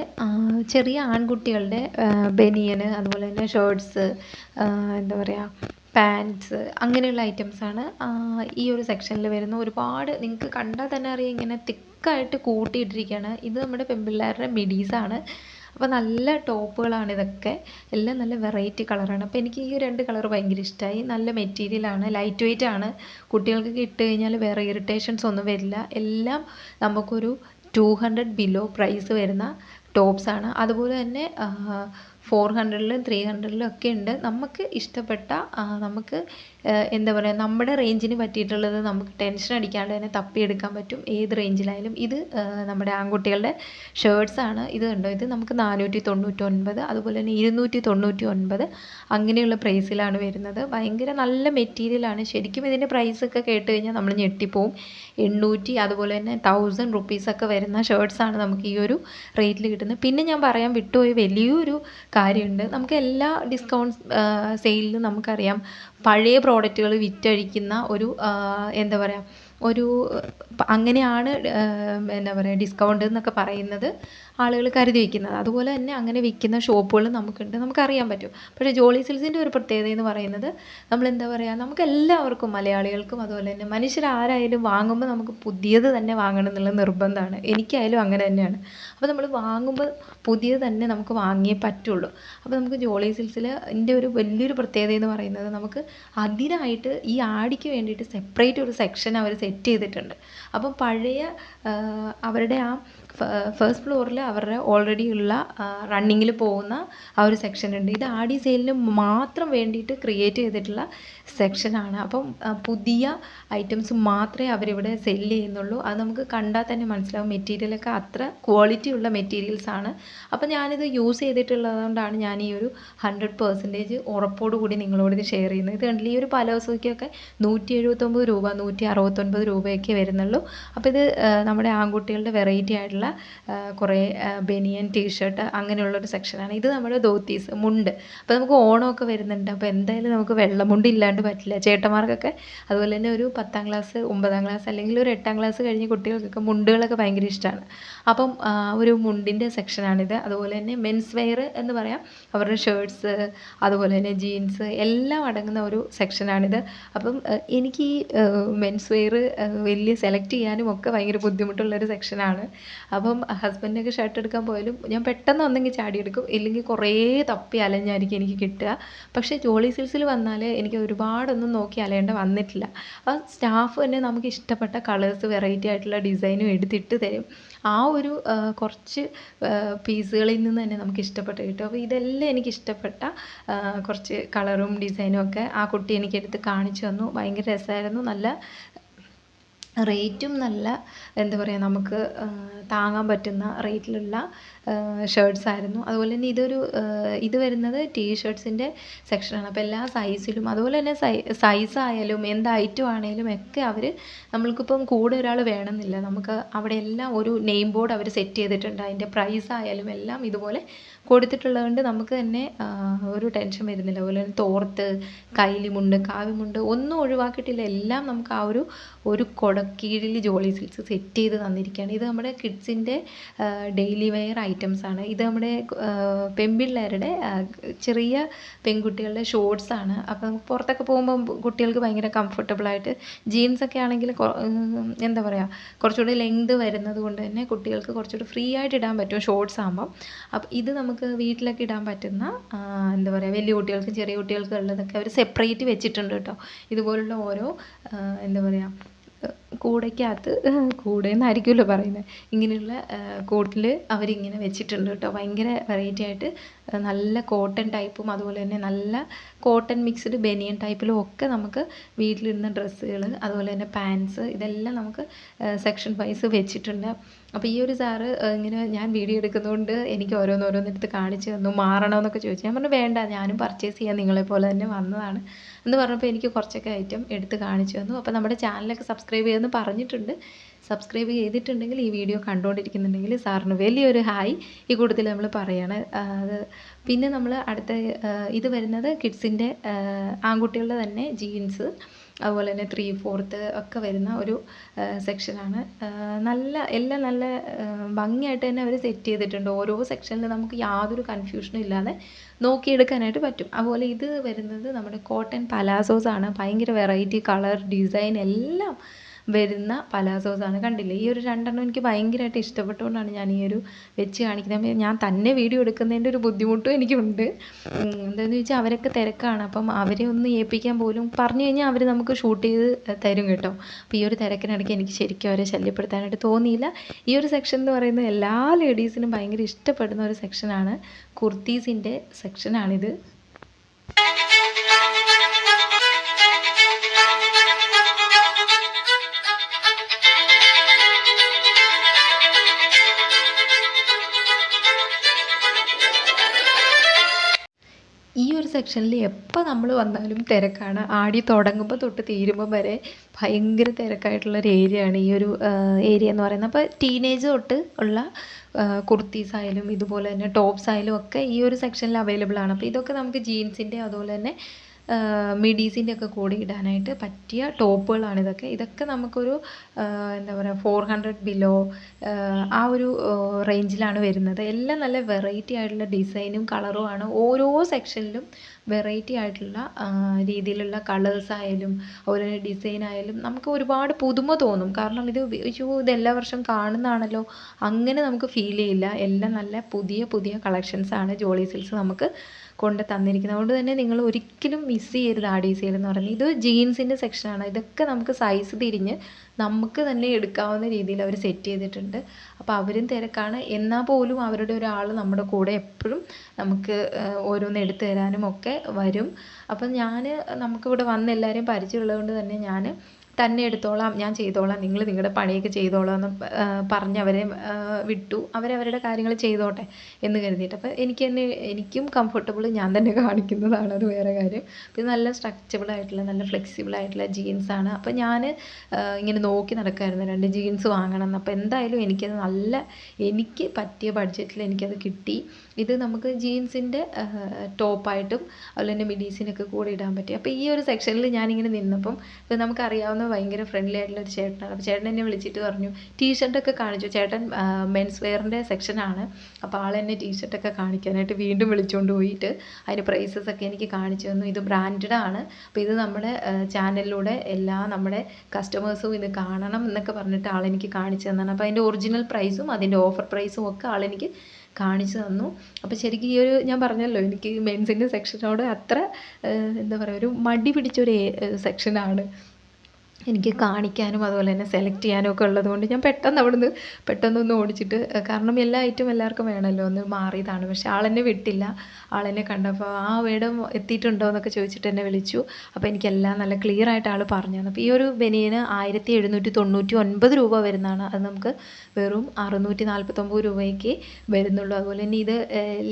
ചെറിയ ആൺകുട്ടികളുടെ ബനിയന്, അതുപോലെ തന്നെ ഷർട്ട്സ്, എന്താ പറയുക പാൻറ്റ്സ്, അങ്ങനെയുള്ള ഐറ്റംസാണ് ഈ ഒരു സെക്ഷനിൽ വരുന്ന. ഒരുപാട് നിങ്ങൾക്ക് കണ്ടാൽ തന്നെ അറിയാം, ഇങ്ങനെ തിക്കായിട്ട് കൂട്ടിയിട്ടിരിക്കുകയാണ്. ഇത് നമ്മുടെ പെൺപിള്ളേരുടെ മിഡീസാണ്. അപ്പോൾ നല്ല ടോപ്പുകളാണ് ഇതൊക്കെ. എല്ലാം നല്ല വെറൈറ്റി കളറാണ്. അപ്പോൾ എനിക്ക് ഈ 2 കളർ ഭയങ്കര ഇഷ്ടമായി. നല്ല മെറ്റീരിയലാണ്, ലൈറ്റ് വെയിറ്റ് ആണ്. കുട്ടികൾക്ക് ഇട്ട് കഴിഞ്ഞാൽ വേറെ ഇറിറ്റേഷൻസ് ഒന്നും വരില്ല. എല്ലാം നമുക്കൊരു 200 ബിലോ പ്രൈസ് വരുന്ന ടോപ്സാണ്. അതുപോലെ തന്നെ 400-ലും 300-ലും ഒക്കെ ഉണ്ട്. നമുക്ക് ഇഷ്ടപ്പെട്ട നമുക്ക് എന്താ പറയുക, നമ്മുടെ റേഞ്ചിന് പറ്റിയിട്ടുള്ളത് നമുക്ക് ടെൻഷൻ അടിക്കാണ്ട് തന്നെ തപ്പിയെടുക്കാൻ പറ്റും ഏത് റേഞ്ചിലായാലും. ഇത് നമ്മുടെ ആൺകുട്ടികളുടെ ഷർട്ട്സാണ്. ഇത് കണ്ടോ, ഇത് നമുക്ക് 499, അതുപോലെ തന്നെ 299 അങ്ങനെയുള്ള പ്രൈസിലാണ് വരുന്നത്. ഭയങ്കര നല്ല മെറ്റീരിയലാണ്. ശരിക്കും ഇതിൻ്റെ പ്രൈസൊക്കെ കേട്ട് കഴിഞ്ഞാൽ നമ്മൾ ഞെട്ടിപ്പോവും. 800 അതുപോലെ തന്നെ 1000 റുപ്പീസൊക്കെ വരുന്ന ഷർട്ട്സാണ് നമുക്ക് ഈ ഒരു റേറ്റിൽ കിട്ടുന്നത്. പിന്നെ ഞാൻ പറയാൻ വിട്ടുപോയ വലിയൊരു കാര്യമുണ്ട്. നമുക്ക് എല്ലാ ഡിസ്കൗണ്ട് സെയിലിലും നമുക്കറിയാം പഴയ പ്രോഡക്റ്റുകൾ വിറ്റഴിക്കുന്ന ഒരു എന്താ പറയുക, ഒരു അങ്ങനെയാണ് എന്താ പറയുക ഡിസ്കൗണ്ട് എന്നൊക്കെ പറയുന്നത് ആളുകൾ കരുതി വയ്ക്കുന്നത്. അതുപോലെ തന്നെ അങ്ങനെ വിൽക്കുന്ന ഷോപ്പുകൾ നമുക്കുണ്ട്, നമുക്കറിയാൻ പറ്റും. പക്ഷേ ജോളി സിൽക്സിൻ്റെ ഒരു പ്രത്യേകത എന്ന് പറയുന്നത് നമ്മളെന്താ പറയുക, നമുക്കെല്ലാവർക്കും മലയാളികൾക്കും അതുപോലെ തന്നെ മനുഷ്യരാരായാലും വാങ്ങുമ്പോൾ നമുക്ക് പുതിയത് തന്നെ വാങ്ങണം എന്നുള്ള നിർബന്ധമാണ്. എനിക്കായാലും അങ്ങനെ തന്നെയാണ്. അപ്പോൾ നമ്മൾ വാങ്ങുമ്പോൾ പുതിയത് തന്നെ നമുക്ക് വാങ്ങിയേ പറ്റുള്ളൂ. അപ്പോൾ നമുക്ക് ജോളി സിൽക്സിൽ ഇതിൻ്റെ ഒരു വലിയൊരു പ്രത്യേകത എന്ന് പറയുന്നത് നമുക്ക് അതിനായിട്ട് ഈ ആടിക്ക് വേണ്ടിയിട്ട് സെപ്പറേറ്റ് ഒരു സെക്ഷൻ അവർ സെറ്റ് ചെയ്തിട്ടുണ്ട്. അപ്പം പഴയ അവരുടെ ആ ഫസ്റ്റ് ഫ്ലോറിൽ അവരുടെ ഓൾറെഡി ഉള്ള റണ്ണിങ്ങിൽ പോകുന്ന ആ ഒരു സെക്ഷൻ ഉണ്ട്. ഇത് ആടി സെയിലിന് മാത്രം വേണ്ടിയിട്ട് ക്രിയേറ്റ് ചെയ്തിട്ടുള്ള സെക്ഷനാണ്. അപ്പം പുതിയ ഐറ്റംസ് മാത്രമേ അവരിവിടെ സെല്ല് ചെയ്യുന്നുള്ളൂ. അത് നമുക്ക് കണ്ടാൽ തന്നെ മനസ്സിലാവും. മെറ്റീരിയലൊക്കെ അത്ര ക്വാളിറ്റി ഉള്ള മെറ്റീരിയൽസാണ്. അപ്പം ഞാനിത് യൂസ് ചെയ്തിട്ടുള്ളത് കൊണ്ടാണ് ഞാൻ ഈ ഒരു 100% ഉറപ്പോടു കൂടി നിങ്ങളോട് ഇത് ഷെയർ ചെയ്യുന്നത്. ഇത് കണ്ടില്ല, ഈ ഒരു പലോസോയ്ക്കൊക്കെ 179 രൂപ 169 രൂപയൊക്കെ വരുന്നുള്ളൂ. അപ്പോൾ ഇത് നമ്മുടെ ആൺകുട്ടികളുടെ വെറൈറ്റി ആയിട്ടുള്ള കുറേ ബനിയൻ ടീഷർട്ട് അങ്ങനെയുള്ളൊരു സെക്ഷനാണ്. ഇത് നമ്മുടെ ധോത്തീസ് മുണ്ട്. അപ്പോൾ നമുക്ക് ഓണമൊക്കെ വരുന്നുണ്ട്. അപ്പോൾ എന്തായാലും നമുക്ക് വെള്ളമുണ്ട് ഇല്ലാണ്ട് പറ്റില്ല. ചേട്ടന്മാർക്കൊക്കെ അതുപോലെ തന്നെ ഒരു 10ാം ക്ലാസ് 9ാം ക്ലാസ് അല്ലെങ്കിൽ ഒരു 8ാം ക്ലാസ് കഴിഞ്ഞ കുട്ടികൾക്കൊക്കെ മുണ്ടുകളൊക്കെ ഭയങ്കര ഇഷ്ടമാണ്. അപ്പം ഒരു മുണ്ടിൻ്റെ സെക്ഷനാണിത്. അതുപോലെ തന്നെ മെൻസ് വെയർ എന്ന് പറയാം, അവരുടെ ഷർട്ട്സ് അതുപോലെ തന്നെ ജീൻസ് എല്ലാം അടങ്ങുന്ന ഒരു സെക്ഷനാണിത്. അപ്പം എനിക്ക് ഈ മെൻസ് വെയർ വലിയ സെലക്ട് ചെയ്യാനും ഒക്കെ ഭയങ്കര ബുദ്ധിമുട്ടുള്ളൊരു സെക്ഷനാണ്. അപ്പം ഹസ്ബൻഡിനൊക്കെ ഷർട്ട് എടുക്കാൻ പോയാലും ഞാൻ പെട്ടെന്ന് ഒന്നെങ്കിൽ ചാടിയെടുക്കും, ഇല്ലെങ്കിൽ കുറേ തപ്പി അലഞ്ഞായിരിക്കും എനിക്ക് കിട്ടുക. പക്ഷേ ജോളി സിൽക്സിൽ വന്നാൽ എനിക്ക് ഒരുപാടൊന്നും നോക്കി അലയേണ്ട വന്നിട്ടില്ല. ആ സ്റ്റാഫ് തന്നെ നമുക്ക് ഇഷ്ടപ്പെട്ട കളേഴ്സ് വെറൈറ്റി ആയിട്ടുള്ള ഡിസൈനും എടുത്തിട്ട് തരും. ആ ഒരു കുറച്ച് പീസുകളിൽ നിന്ന് തന്നെ നമുക്ക് ഇഷ്ടപ്പെട്ട് കിട്ടും. അപ്പോൾ ഇതെല്ലാം എനിക്ക് ഇഷ്ടപ്പെട്ട കുറച്ച് കളറും ഡിസൈനും ഒക്കെ ആ കുട്ടി എനിക്ക് എടുത്ത് കാണിച്ചു തന്നു. ഭയങ്കര രസമായിരുന്നു. നല്ല റേറ്റും നല്ല എന്താ പറയുക, നമുക്ക് താങ്ങാൻ പറ്റുന്ന റേറ്റിലുള്ള ഷർട്ട്സ് ആയിരുന്നു. അതുപോലെ തന്നെ ഇത് വരുന്നത് ടീഷർട്ട്സിൻ്റെ സെക്ഷനാണ്. അപ്പോൾ എല്ലാ സൈസിലും അതുപോലെ തന്നെ സൈസായാലും എന്ത് ഐറ്റം ആണെങ്കിലും ഒക്കെ അവർ നമ്മൾക്കിപ്പം കൂടെ ഒരാൾ വേണമെന്നില്ല, നമുക്ക് അവിടെ എല്ലാം ഒരു നെയിം ബോർഡ് അവർ സെറ്റ് ചെയ്തിട്ടുണ്ട്. അതിൻ്റെ പ്രൈസ് ആയാലും എല്ലാം ഇതുപോലെ കൊടുത്തിട്ടുള്ളത് കൊണ്ട് നമുക്ക് തന്നെ ഒരു ടെൻഷൻ വരുന്നില്ല. അതുപോലെ തന്നെ തോർത്ത്, കൈലിമുണ്ട്, കാവിമുണ്ട് ഒന്നും ഒഴിവാക്കിയിട്ടില്ല. എല്ലാം നമുക്ക് ആ ഒരു കൊടക്കീഴിൽ ജോളി സിൽക്സ് സെറ്റ് ചെയ്ത് തന്നിരിക്കുകയാണ്. ഇത് നമ്മുടെ കിഡ്സിൻ്റെ ഡെയിലി വെയർ ഐറ്റംസ് ആണ്. ഇത് നമ്മുടെ പെൺപിള്ളേരുടെ ചെറിയ പെൺകുട്ടികളുടെ ഷോർട്സാണ്. അപ്പോൾ നമുക്ക് പുറത്തൊക്കെ പോകുമ്പോൾ കുട്ടികൾക്ക് ഭയങ്കര കംഫർട്ടബിളായിട്ട് ജീൻസൊക്കെ ആണെങ്കിൽ എന്താ പറയുക, കുറച്ചുകൂടി ലെങ്ത് വരുന്നത് കൊണ്ട് തന്നെ കുട്ടികൾക്ക് കുറച്ചുകൂടി ഫ്രീ ആയിട്ട് ഇടാൻ പറ്റും ഷോർട്സ് ആകുമ്പം. അപ്പോൾ ഇത് നമുക്ക് വീട്ടിലൊക്കെ ഇടാൻ പറ്റുന്ന എന്താ പറയുക, വലിയ കുട്ടികൾക്കും ചെറിയ കുട്ടികൾക്കും ഉള്ളതൊക്കെ അവർ സെപ്പറേറ്റ് വെച്ചിട്ടുണ്ട് കേട്ടോ. ഇതുപോലുള്ള ഓരോ എന്താ പറയുക, കൂടയ്ക്കകത്ത് കൂടെയെന്നായിരിക്കുമല്ലോ പറയുന്നത്, ഇങ്ങനെയുള്ള കോട്ടിൽ അവരിങ്ങനെ വെച്ചിട്ടുണ്ട് കേട്ടോ. ഭയങ്കര വെറൈറ്റി ആയിട്ട് നല്ല കോട്ടൺ ടൈപ്പും അതുപോലെ തന്നെ നല്ല കോട്ടൺ മിക്സ്ഡ് ബനിയൻ ടൈപ്പിലും ഒക്കെ നമുക്ക് വീട്ടിലിടുന്ന ഡ്രസ്സുകൾ അതുപോലെ തന്നെ പാൻസ് ഇതെല്ലാം നമുക്ക് സെക്ഷൻ വൈസ് വെച്ചിട്ടുണ്ട്. അപ്പോൾ ഈ ഒരു സാറ് ഇങ്ങനെ ഞാൻ വീഡിയോ എടുക്കുന്നതുകൊണ്ട് എനിക്ക് ഓരോന്നോരോന്നെടുത്ത് കാണിച്ച് തന്നു. മാറണമെന്നൊക്കെ ചോദിച്ചു. ഞാൻ പറഞ്ഞു വേണ്ട, ഞാനും പർച്ചേസ് ചെയ്യാൻ നിങ്ങളെപ്പോലെ തന്നെ വന്നതാണ് എന്ന് പറഞ്ഞപ്പോൾ എനിക്ക് കുറച്ചൊക്കെ ഐറ്റം എടുത്ത് കാണിച്ചു തന്നു. അപ്പോൾ നമ്മുടെ ചാനലൊക്കെ സബ്സ്ക്രൈബ് ചെയ്യുമെന്ന് പറഞ്ഞിട്ടുണ്ട്. സബ്സ്ക്രൈബ് ചെയ്തിട്ടുണ്ടെങ്കിൽ ഈ വീഡിയോ കണ്ടുകൊണ്ടിരിക്കുന്നുണ്ടെങ്കിൽ സാറിന് വലിയൊരു ഹായ് ഈ കൂട്ടത്തിൽ നമ്മൾ പറയാണ്. അത് പിന്നെ നമ്മൾ അടുത്ത ഇത് വരുന്നത് കിഡ്സിൻ്റെ ആൺകുട്ടികളുടെ തന്നെ ജീൻസ് അതുപോലെ തന്നെ 3/4 ഒക്കെ വരുന്ന ഒരു സെക്ഷനാണ്. എല്ലാം നല്ല ഭംഗിയായിട്ട് തന്നെ അവർ സെറ്റ് ചെയ്തിട്ടുണ്ട്. ഓരോ സെക്ഷനിൽ നമുക്ക് യാതൊരു കൺഫ്യൂഷനും ഇല്ലാതെ നോക്കിയെടുക്കാനായിട്ട് പറ്റും. അതുപോലെ ഇത് വരുന്നത് നമ്മുടെ കോട്ടൺ പലാസോസാണ്. ഭയങ്കര വെറൈറ്റി കളർ ഡിസൈൻ എല്ലാം വരുന്ന പലാസോസാണ്. കണ്ടില്ലേ, ഈ ഒരു 2 എനിക്ക് ഭയങ്കരമായിട്ട് ഇഷ്ടപ്പെട്ടുകൊണ്ടാണ് ഞാൻ ഈ ഒരു വെച്ച് കാണിക്കുന്നത്. ഞാൻ തന്നെ വീഡിയോ എടുക്കുന്നതിൻ്റെ ഒരു ബുദ്ധിമുട്ടും എനിക്കുണ്ട്. എന്താണെന്ന് ചോദിച്ചാൽ അവരൊക്കെ തിരക്കാണ്. അപ്പം അവരെ ഒന്ന് ഏൽപ്പിക്കാൻ പോലും പറഞ്ഞു കഴിഞ്ഞാൽ അവർ നമുക്ക് ഷൂട്ട് ചെയ്ത് തരും കേട്ടോ. അപ്പോൾ ഈ ഒരു തിരക്കിനിടയ്ക്ക് എനിക്ക് ശരിക്കും അവരെ ശല്യപ്പെടുത്താനായിട്ട് തോന്നിയില്ല. ഈ ഒരു സെക്ഷൻ എന്ന് പറയുന്നത് എല്ലാ ലേഡീസിനും ഭയങ്കര ഇഷ്ടപ്പെടുന്ന ഒരു സെക്ഷനാണ്. കുർത്തീസിൻ്റെ സെക്ഷനാണിത്. സെക്ഷനിൽ എപ്പോൾ നമ്മൾ വന്നാലും തിരക്കാണ്. ആടി തുടങ്ങുമ്പോൾ തൊട്ട് തീരുമ്പം വരെ ഭയങ്കര തിരക്കായിട്ടുള്ളൊരു ഏരിയയാണ് ഈ ഒരു ഏരിയ എന്ന് പറയുന്നത്. അപ്പോൾ ടീനേജ് തൊട്ട് ഉള്ള കുർത്തീസ് ആയാലും ഇതുപോലെ തന്നെ ടോപ്സ് ആയാലും ഒക്കെ ഈ ഒരു സെക്ഷനിൽ അവൈലബിൾ ആണ്. അപ്പോൾ ഇതൊക്കെ നമുക്ക് ജീൻസിൻ്റെ അതുപോലെ തന്നെ മിഡീസിൻ്റെ ഒക്കെ കൂടെ ഇടാനായിട്ട് പറ്റിയ ടോപ്പുകളാണ് ഇതൊക്കെ. ഇതൊക്കെ നമുക്കൊരു എന്താ പറയുക 400 ബിലോ ആ ഒരു റേഞ്ചിലാണ് വരുന്നത്. എല്ലാം നല്ല വെറൈറ്റി ആയിട്ടുള്ള ഡിസൈനും കളറുമാണ്. ഓരോ സെക്ഷനിലും വെറൈറ്റി ആയിട്ടുള്ള രീതിയിലുള്ള കളേഴ്സ് ആയാലും അതുപോലെ തന്നെ ഡിസൈൻ ആയാലും നമുക്ക് ഒരുപാട് പുതുമ തോന്നും. കാരണം ഇത് ഇത് എല്ലാ വർഷവും കാണുന്നതാണല്ലോ അങ്ങനെ നമുക്ക് ഫീൽ ചെയ്യില്ല. എല്ലാം നല്ല പുതിയ പുതിയ കളക്ഷൻസാണ് ജോളി സിൽക്സ് നമുക്ക് കൊണ്ട് തന്നിരിക്കുന്നത്. അതുകൊണ്ട് തന്നെ നിങ്ങൾ ഒരിക്കലും മിസ് ചെയ്യരുത് ആടി സെയിൽ എന്ന് പറയുന്നത്. ഇത് ജീൻസിൻ്റെ സെക്ഷനാണ്. ഇതൊക്കെ നമുക്ക് സൈസ് തിരിഞ്ഞ് നമുക്ക് തന്നെ എടുക്കാവുന്ന രീതിയിൽ അവർ സെറ്റ് ചെയ്തിട്ടുണ്ട്. അപ്പോൾ അവരും തിരക്കാണ്, എന്നാൽ പോലും അവരുടെ ഒരാൾ നമ്മുടെ കൂടെ എപ്പോഴും നമുക്ക് ഓരോന്ന് എടുത്തു തരാനും ഒക്കെ വരും. അപ്പം നമുക്കിവിടെ വന്ന് എല്ലാവരെയും പരിചയമുള്ളത് കൊണ്ട് തന്നെ ഞാൻ തന്നെ എടുത്തോളാം, ഞാൻ ചെയ്തോളാം, നിങ്ങൾ നിങ്ങളുടെ പണിയൊക്കെ ചെയ്തോളാം എന്ന് പറഞ്ഞ് അവരെ വിട്ടു. അവരവരുടെ കാര്യങ്ങൾ ചെയ്തോട്ടെ എന്ന് കരുതിയിട്ട്. അപ്പോൾ എനിക്കും കംഫർട്ടബിൾ ഞാൻ തന്നെ കാണിക്കുന്നതാണ്, അത് വേറെ കാര്യം. ഇത് നല്ല സ്ട്രെച്ചബിൾ ആയിട്ടുള്ള നല്ല ഫ്ലെക്സിബിൾ ആയിട്ടുള്ള ജീൻസാണ്. അപ്പോൾ ഞാൻ ഇങ്ങനെ നോക്കി നടക്കായിരുന്നു 2 ജീൻസ് വാങ്ങണം എന്ന്. അപ്പോൾ എന്തായാലും എനിക്ക് പറ്റിയ ബഡ്ജറ്റിൽ എനിക്കത് കിട്ടി. ഇത് നമുക്ക് ജീൻസിൻ്റെ ടോപ്പായിട്ടും അതുപോലെ തന്നെ മിഡീസിനൊക്കെ കൂടെ ഇടാൻ പറ്റി. അപ്പോൾ ഈ ഒരു സെക്ഷനിൽ ഞാനിങ്ങനെ നിന്നപ്പം ഇപ്പോൾ നമുക്കറിയാവുന്ന ഭയങ്കര ഫ്രണ്ട്ലി ആയിട്ടുള്ള ഒരു ചേട്ടനാണ്. അപ്പോൾ ചേട്ടൻ എന്നെ വിളിച്ചിട്ട് പറഞ്ഞു, ടീഷർട്ടൊക്കെ കാണിച്ചു. ചേട്ടൻ മെൻസ് വെയറിൻ്റെ സെക്ഷനാണ്. അപ്പോൾ ആളെന്നെ ടീഷർട്ടൊക്കെ കാണിക്കാനായിട്ട് വീണ്ടും വിളിച്ചുകൊണ്ട് പോയിട്ട് അതിൻ്റെ പ്രൈസസ് ഒക്കെ എനിക്ക് കാണിച്ചു തന്നു. ഇത് ബ്രാൻഡഡ് ആണ്. അപ്പോൾ ഇത് നമ്മുടെ ചാനലിലൂടെ എല്ലാ നമ്മുടെ കസ്റ്റമേഴ്സും ഇത് കാണണം എന്നൊക്കെ പറഞ്ഞിട്ട് ആളെനിക്ക് കാണിച്ചു തന്നതാണ്. അപ്പോൾ അതിൻ്റെ ഒറിജിനൽ പ്രൈസും അതിൻ്റെ ഓഫർ പ്രൈസും ഒക്കെ ആളെനിക്ക് കാണിച്ചു തന്നു. അപ്പോൾ ശരിക്കും ഈ ഒരു ഞാൻ പറഞ്ഞല്ലോ, എനിക്ക് മെൻസിൻ്റെ സെക്ഷനോട് അത്ര എന്താ പറയുക ഒരു മടി പിടിച്ചൊരു സെക്ഷനാണ്. എനിക്ക് കാണിക്കാനും അതുപോലെ തന്നെ സെലക്ട് ചെയ്യാനും ഒക്കെ ഉള്ളതുകൊണ്ട് ഞാൻ പെട്ടെന്നൊന്ന് ഓടിച്ചിട്ട്, കാരണം എല്ലാ ഐറ്റം എല്ലാവർക്കും വേണമല്ലോ, ഒന്ന് മാറിയതാണ്. പക്ഷേ ആളെന്നെ വിട്ടില്ല. ആളെന്നെ കണ്ടപ്പോൾ മേഡം എത്തിയിട്ടുണ്ടോ എന്നൊക്കെ ചോദിച്ചിട്ട് എന്നെ വിളിച്ചു. അപ്പോൾ എനിക്കെല്ലാം നല്ല ക്ലിയർ ആയിട്ട് ആൾ പറഞ്ഞു തന്നു. അപ്പോൾ ഈ ഒരു ബനിയന് 1799 രൂപ വരുന്നതാണ്. അത് നമുക്ക് വെറും 649 രൂപയ്ക്ക് വരുന്നുള്ളൂ. അതുപോലെ തന്നെ ഇത്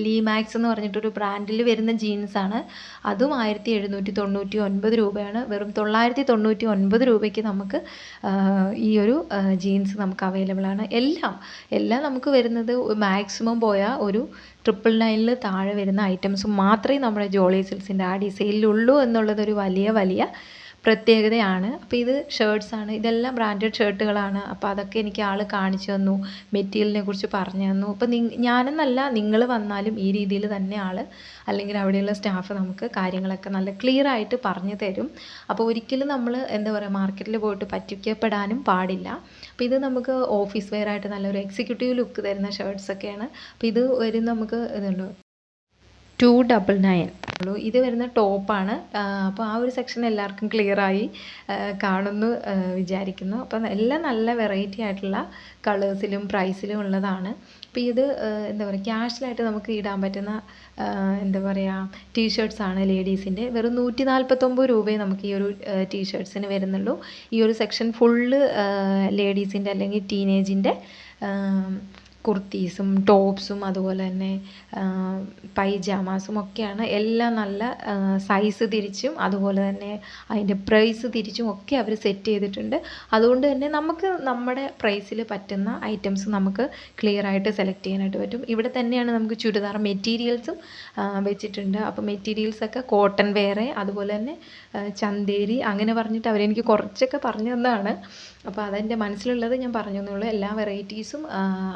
ലീ മാക്സ് എന്ന് പറഞ്ഞിട്ടൊരു ബ്രാൻഡിൽ വരുന്ന ജീൻസാണ്. അതും 1799 രൂപയാണ്. വെറും 999 രൂപയ്ക്ക് നമുക്ക് ഈ ഒരു ജീൻസ് നമുക്ക് അവൈലബിൾ ആണ്. എല്ലാം നമുക്ക് വരുന്നത് മാക്സിമം പോയാൽ ഒരു 999 താഴെ വരുന്ന ഐറ്റംസ് മാത്രമേ നമ്മുടെ ജോളി സിൽക്സിൻ്റെ ആടി സെയിലുള്ളൂ എന്നുള്ളതൊരു വലിയ പ്രത്യേകതയാണ്. അപ്പോൾ ഇത് ഷർട്ട്സാണ്, ഇതെല്ലാം ബ്രാൻഡഡ് ഷർട്ടുകളാണ്. അപ്പോൾ അതൊക്കെ എനിക്ക് ആൾ കാണിച്ചു തന്നു, മെറ്റീരിയലിനെ കുറിച്ച് പറഞ്ഞു തന്നു. അപ്പോൾ ഞാനെന്നല്ല, നിങ്ങൾ വന്നാലും ഈ രീതിയിൽ തന്നെ അല്ലെങ്കിൽ അവിടെയുള്ള സ്റ്റാഫ് നമുക്ക് കാര്യങ്ങളൊക്കെ നല്ല ക്ലിയർ ആയിട്ട് പറഞ്ഞു തരും. അപ്പോൾ ഒരിക്കലും നമ്മൾ എന്താ പറയുക മാർക്കറ്റിൽ പോയിട്ട് പറ്റിക്കപ്പെടാനും പാടില്ല. അപ്പോൾ ഇത് നമുക്ക് ഓഫീസ് വെയർ ആയിട്ട് നല്ലൊരു എക്സിക്യൂട്ടീവ് ലുക്ക് തരുന്ന ഷർട്ട്സൊക്കെയാണ്. അപ്പോൾ ഇത് വരും നമുക്ക് ഇതുണ്ട് 299 ഉള്ളൂ. ഇത് വരുന്ന ടോപ്പാണ്. അപ്പോൾ ആ ഒരു സെക്ഷൻ എല്ലാവർക്കും ക്ലിയറായി കാണുമെന്ന് വിചാരിക്കുന്നു. അപ്പം എല്ലാം നല്ല വെറൈറ്റി ആയിട്ടുള്ള കളേഴ്സിലും പ്രൈസിലും ഉള്ളതാണ്. അപ്പോൾ ഇത് എന്താ പറയുക ക്യാഷ്വലായിട്ട് നമുക്ക് ഇടാൻ പറ്റുന്ന എന്താ പറയുക ടീഷർട്ട്സാണ് ലേഡീസിൻ്റെ. വെറും 149 രൂപയെ നമുക്ക് ഈ ഒരു ടീഷർട്ട്സിന് വരുന്നുള്ളൂ. ഈ ഒരു സെക്ഷൻ ഫുള്ള് ലേഡീസിൻ്റെ അല്ലെങ്കിൽ ടീനേജിൻ്റെ കുർത്തീസും ടോപ്സും അതുപോലെ തന്നെ പൈജാമാസും ഒക്കെയാണ്. എല്ലാം നല്ല സൈസ് തിരിച്ചും അതുപോലെ തന്നെ അതിൻ്റെ പ്രൈസ് തിരിച്ചും ഒക്കെ അവർ സെറ്റ് ചെയ്തിട്ടുണ്ട്. അതുകൊണ്ട് തന്നെ നമുക്ക് നമ്മുടെ പ്രൈസിൽ പറ്റുന്ന ഐറ്റംസ് നമുക്ക് ക്ലിയർ ആയിട്ട് സെലക്ട് ചെയ്യാനായിട്ട് പറ്റും. ഇവിടെ തന്നെയാണ് നമുക്ക് ചുരിദാർ മെറ്റീരിയൽസും വെച്ചിട്ടുണ്ട്. അപ്പോൾ മെറ്റീരിയൽസൊക്കെ കോട്ടൺ വേറെ, അതുപോലെ തന്നെ ചന്തേരി അങ്ങനെ പറഞ്ഞിട്ട് അവരെനിക്ക് കുറച്ചൊക്കെ പറഞ്ഞു തന്നതാണ്. അപ്പോൾ അതെൻ്റെ മനസ്സിലുള്ളത് ഞാൻ പറഞ്ഞു തന്നുള്ളൂ. എല്ലാ വെറൈറ്റീസും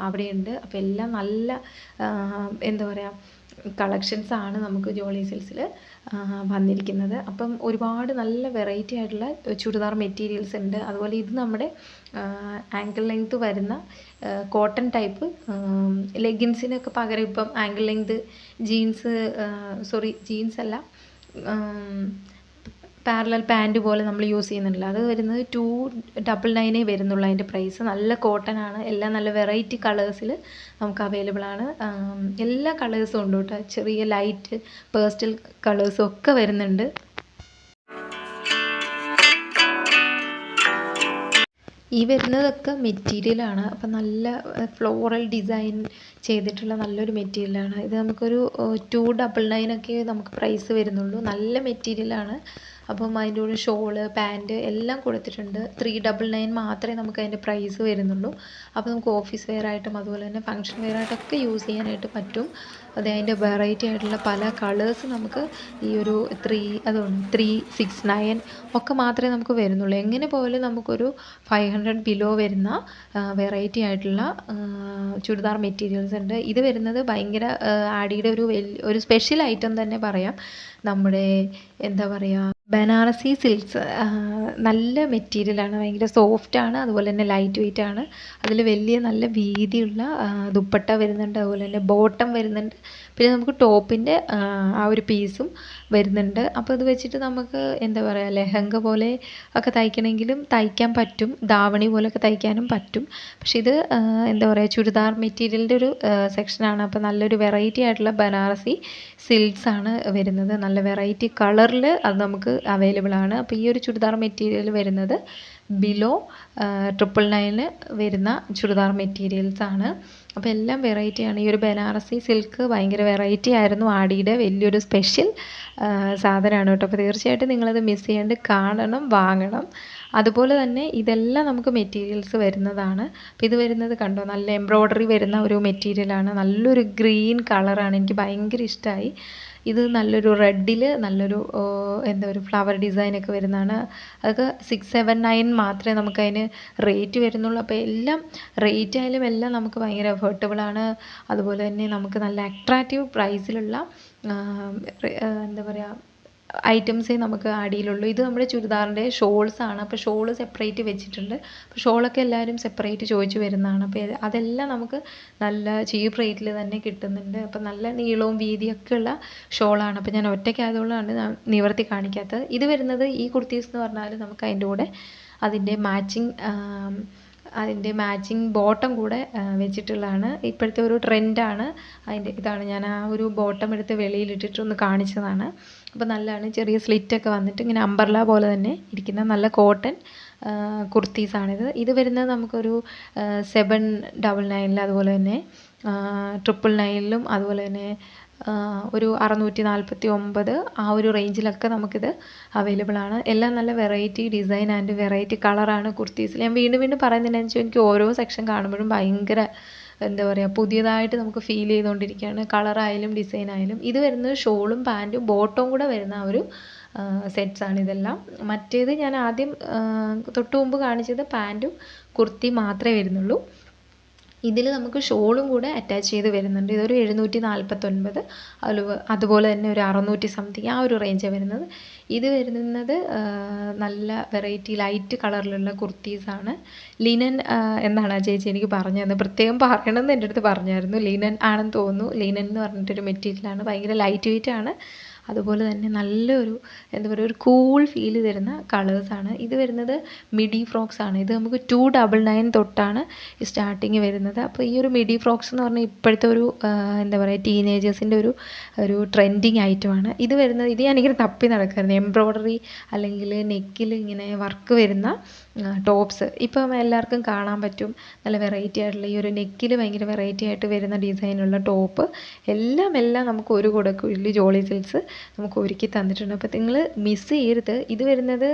അവിടെയുണ്ട്. അപ്പോൾ എല്ലാം നല്ല എന്താ പറയുക കളക്ഷൻസാണ് നമുക്ക് ജോളി സിൽക്സിൽ വന്നിരിക്കുന്നത്. അപ്പം ഒരുപാട് നല്ല വെറൈറ്റി ആയിട്ടുള്ള ചുരിദാർ മെറ്റീരിയൽസ് ഉണ്ട്. അതുപോലെ ഇത് നമ്മുടെ ആങ്കിൾ ലെങ്ത് വരുന്ന കോട്ടൺ ടൈപ്പ് ലെഗിൻസിനൊക്കെ പകരം ഇപ്പം ആങ്കിൾ ലെങ്ത് ജീൻസ് അല്ല പാരലൽ പാൻറ്റ് പോലെ നമ്മൾ യൂസ് ചെയ്യുന്നുണ്ടല്ലോ, അത് വരുന്നത് 299 വരുന്നുള്ളൂ. അതിൻ്റെ പ്രൈസ് നല്ല കോട്ടൺ ആണ്. എല്ലാം നല്ല വെറൈറ്റി കളേഴ്സിൽ നമുക്ക് അവൈലബിൾ ആണ്. എല്ലാ കളേഴ്സും ഉണ്ട് കേട്ടോ, ചെറിയ ലൈറ്റ് പേസ്റ്റൽ കളേഴ്സും ഒക്കെ വരുന്നുണ്ട്. ഈ വരുന്നതൊക്കെ മെറ്റീരിയലാണ്. അപ്പം നല്ല ഫ്ലോറൽ ഡിസൈൻ ചെയ്തിട്ടുള്ള നല്ലൊരു മെറ്റീരിയലാണ്. ഇത് നമുക്കൊരു 299 ഒക്കെ നമുക്ക് പ്രൈസ് വരുന്നുള്ളൂ. നല്ല മെറ്റീരിയലാണ്. അപ്പം അതിൻ്റെ കൂടെ ഷോള്, പാൻറ്റ് എല്ലാം കൊടുത്തിട്ടുണ്ട്. 399 മാത്രമേ നമുക്ക് അതിൻ്റെ പ്രൈസ് വരുന്നുള്ളൂ. അപ്പോൾ നമുക്ക് ഓഫീസ് വെയർ ആയിട്ടും അതുപോലെ തന്നെ ഫങ്ഷൻ വെയർ ആയിട്ടൊക്കെ യൂസ് ചെയ്യാനായിട്ട് പറ്റും. അത് അതിൻ്റെ വെറൈറ്റി ആയിട്ടുള്ള പല കളേഴ്സ് നമുക്ക് ഈ ഒരു 369 ഒക്കെ മാത്രമേ നമുക്ക് വരുന്നുള്ളൂ. എങ്ങനെ പോയാലും നമുക്കൊരു 500 ബിലോ വരുന്ന വെറൈറ്റി ആയിട്ടുള്ള ചുരിദാർ മെറ്റീരിയൽസ് ഉണ്ട്. ഇത് വരുന്നത് ഭയങ്കര ആഡിയുടെ ഒരു സ്പെഷ്യൽ ഐറ്റം തന്നെ പറയാം. നമ്മുടെ എന്താ പറയുക, ബനാറസി സിൽക്സ് നല്ല മെറ്റീരിയലാണ്. ഭയങ്കര സോഫ്റ്റാണ്, അതുപോലെ തന്നെ ലൈറ്റ് വെയ്റ്റ് ആണ്. അതിൽ വലിയ നല്ല വീതിയുള്ള ദുപ്പട്ട വരുന്നുണ്ട്, അതുപോലെ തന്നെ ബോട്ടം വരുന്നുണ്ട്. പിന്നെ നമുക്ക് ടോപ്പിൻ്റെ ആ ഒരു പീസും വരുന്നുണ്ട്. അപ്പോൾ ഇത് വെച്ചിട്ട് നമുക്ക് എന്താ പറയുക, ലെഹങ്ക പോലെ ഒക്കെ തയ്ക്കണമെങ്കിലും തയ്ക്കാൻ പറ്റും, ധാവണി പോലെയൊക്കെ തയ്ക്കാനും പറ്റും. പക്ഷെ ഇത് എന്താ പറയുക, ചുരിദാർ മെറ്റീരിയലിൻ്റെ ഒരു സെക്ഷനാണ്. അപ്പോൾ നല്ലൊരു വെറൈറ്റി ആയിട്ടുള്ള ബനാറസി സിൽക്സ് ആണ് വരുന്നത്. നല്ല വെറൈറ്റി കളറിൽ അത് നമുക്ക് അവൈലബിൾ ആണ്. അപ്പോൾ ഈ ഒരു ചുരിദാർ മെറ്റീരിയൽ വരുന്നത് ബിലോ 999 വരുന്ന ചുരിദാർ മെറ്റീരിയൽസ് ആണ്. അപ്പോൾ എല്ലാം വെറൈറ്റിയാണ്. ഈ ഒരു ബനാറസി സിൽക്ക് ഭയങ്കര വെറൈറ്റി ആയിരുന്നു. ആഡിയുടെ വലിയൊരു സ്പെഷ്യൽ സാധനമാണ് കേട്ടോ. അപ്പോൾ തീർച്ചയായിട്ടും നിങ്ങളത് മിസ് ചെയ്യാണ്ട് കാണണം, വാങ്ങണം. അതുപോലെ തന്നെ ഇതെല്ലാം നമുക്ക് മെറ്റീരിയൽസ് വരുന്നതാണ്. അപ്പോൾ ഇത് വരുന്നത് കണ്ടോ, നല്ല എംബ്രോയ്ഡറി വരുന്ന ഒരു മെറ്റീരിയലാണ്. നല്ലൊരു ഗ്രീൻ കളറാണ്, എനിക്ക് ഭയങ്കര ഇഷ്ടമായി. ഇത് നല്ലൊരു റെഡിൽ നല്ലൊരു എന്താ ഒരു ഫ്ലവർ ഡിസൈനൊക്കെ വരുന്നതാണ്. അതൊക്കെ 679 മാത്രമേ നമുക്കതിന് റേറ്റ് വരുന്നുള്ളൂ. അപ്പോൾ എല്ലാം റേറ്റ് ആയാലും എല്ലാം നമുക്ക് ഭയങ്കര അഫോർഡബിളാണ്. അതുപോലെ തന്നെ നമുക്ക് നല്ല അട്രാക്റ്റീവ് പ്രൈസിലുള്ള എന്താ പറയുക ഐറ്റംസേ നമുക്ക് ആഡിയിലുള്ളൂ. ഇത് നമ്മുടെ ചുരിദാറിൻ്റെ ഷോൾസാണ്. അപ്പോൾ ഷോൾ സെപ്പറേറ്റ് വെച്ചിട്ടുണ്ട്. അപ്പോൾ ഷോളൊക്കെ എല്ലാവരും സെപ്പറേറ്റ് ചോദിച്ചു വരുന്നതാണ്. അപ്പോൾ അതെല്ലാം നമുക്ക് നല്ല ചീപ്പ് റേറ്റിൽ തന്നെ കിട്ടുന്നുണ്ട്. അപ്പോൾ നല്ല നീളവും വീതിയൊക്കെ ഉള്ള ഷോളാണ്. അപ്പോൾ ഞാൻ ഒറ്റയ്ക്കായതുകൊണ്ടാണ് ഞാൻ നിവർത്തി കാണിക്കാത്തത്. ഇത് വരുന്നത് ഈ കുർത്തീസ് എന്ന് പറഞ്ഞാൽ നമുക്ക് അതിൻ്റെ കൂടെ അതിൻ്റെ മാച്ചിങ് ബോട്ടം കൂടെ വെച്ചിട്ടുള്ളതാണ്. ഇപ്പോഴത്തെ ഒരു ട്രെൻഡാണ് ഇതാണ്. ഞാൻ ആ ഒരു ബോട്ടം എടുത്ത് വെളിയിലിട്ടിട്ടൊന്ന് കാണിച്ചതാണ്. അപ്പോൾ നല്ലതാണ്, ചെറിയ സ്ലിറ്റൊക്കെ വന്നിട്ട് ഇങ്ങനെ അംബർല പോലെ തന്നെ ഇരിക്കുന്ന നല്ല കോട്ടൺ കുർത്തീസാണിത്. ഇത് വരുന്നത് നമുക്കൊരു 799 അതുപോലെ തന്നെ 999 അതുപോലെ തന്നെ ഒരു 649 ആ ഒരു റേഞ്ചിലൊക്കെ നമുക്കിത് അവൈലബിൾ ആണ്. എല്ലാം നല്ല വെറൈറ്റി ഡിസൈൻ ആൻഡ് വെറൈറ്റി കളറാണ് കുർത്തീസിൽ. ഞാൻ വീണ്ടും വീണ്ടും പറയുന്നതിനു വെച്ചാൽ എനിക്ക് ഓരോ സെക്ഷൻ കാണുമ്പോഴും ഭയങ്കര എന്താ പറയുക, പുതിയതായിട്ട് നമുക്ക് ഫീൽ ചെയ്തുകൊണ്ടിരിക്കുകയാണ്. കളറായാലും ഡിസൈനായാലും. ഇത് വരുന്നത് ഷോളും പാൻറ്റും ബോട്ടവും കൂടെ വരുന്ന ഒരു സെറ്റ്സാണ് ഇതെല്ലാം. മറ്റേത് ഞാൻ ആദ്യം തൊട്ട് മുമ്പ് കാണിച്ചത് പാൻറ്റും കുർത്തി മാത്രമേ വരുന്നുള്ളൂ. ഇതിൽ നമുക്ക് ഷോളും കൂടെ അറ്റാച്ച് ചെയ്ത് വരുന്നുണ്ട്. ഇതൊരു 749, അതുപോലെ തന്നെ ഒരു 600 സംതിങ് ആ ഒരു റേഞ്ചാണ് വരുന്നത്. ഇത് വരുന്നത് നല്ല വെറൈറ്റി ലൈറ്റ് കളറിലുള്ള കുർത്തീസാണ്. ലിനൻ എന്നാണ് ആ ചേച്ചി എനിക്ക് പറഞ്ഞു തന്നത്. പ്രത്യേകം പറയണമെന്ന് എൻ്റെ അടുത്ത് പറഞ്ഞായിരുന്നു. ലിനൻ ആണെന്ന് തോന്നുന്നു. ലിനൻ എന്ന് പറഞ്ഞിട്ടൊരു മെറ്റീരിയലാണ്. ഭയങ്കര ലൈറ്റ് വെയ്റ്റ് ആണ്. അതുപോലെ തന്നെ നല്ലൊരു എന്താ പറയുക, ഒരു കൂൾ ഫീൽ തരുന്ന കളേഴ്സാണ്. ഇത് വരുന്നത് മിഡി ഫ്രോക്സ് ആണ്. ഇത് നമുക്ക് 299 തൊട്ടാണ് സ്റ്റാർട്ടിങ് വരുന്നത്. അപ്പോൾ ഈ ഒരു മിഡി ഫ്രോക്സ് എന്ന് പറഞ്ഞാൽ ഇപ്പോഴത്തെ ഒരു എന്താ പറയുക, ടീനേജേഴ്സിൻ്റെ ഒരു ട്രെൻഡിങ് ഐറ്റമാണ്. ഇത് ഞാനിങ്ങനെ തപ്പി നടക്കുമായിരുന്നു. എംബ്രോയ്ഡറി അല്ലെങ്കിൽ നെക്കിൽ ഇങ്ങനെ വർക്ക് വരുന്ന ടോപ്സ് ഇപ്പം എല്ലാവർക്കും കാണാൻ പറ്റും. നല്ല വെറൈറ്റി ആയിട്ടുള്ള ഈ ഒരു നെക്കിൽ ഭയങ്കര വെറൈറ്റി ആയിട്ട് വരുന്ന ഡിസൈനുള്ള ടോപ്പ് എല്ലാം നമുക്ക് ഒരു കുടക്കീഴിൽ ജോളി സിൽക്സ് നമുക്ക് ഒരുക്കി തന്നിട്ടുണ്ട്. അപ്പോൾ നിങ്ങൾ മിസ് ചെയ്യരുത്. ഇത് വരുന്നത്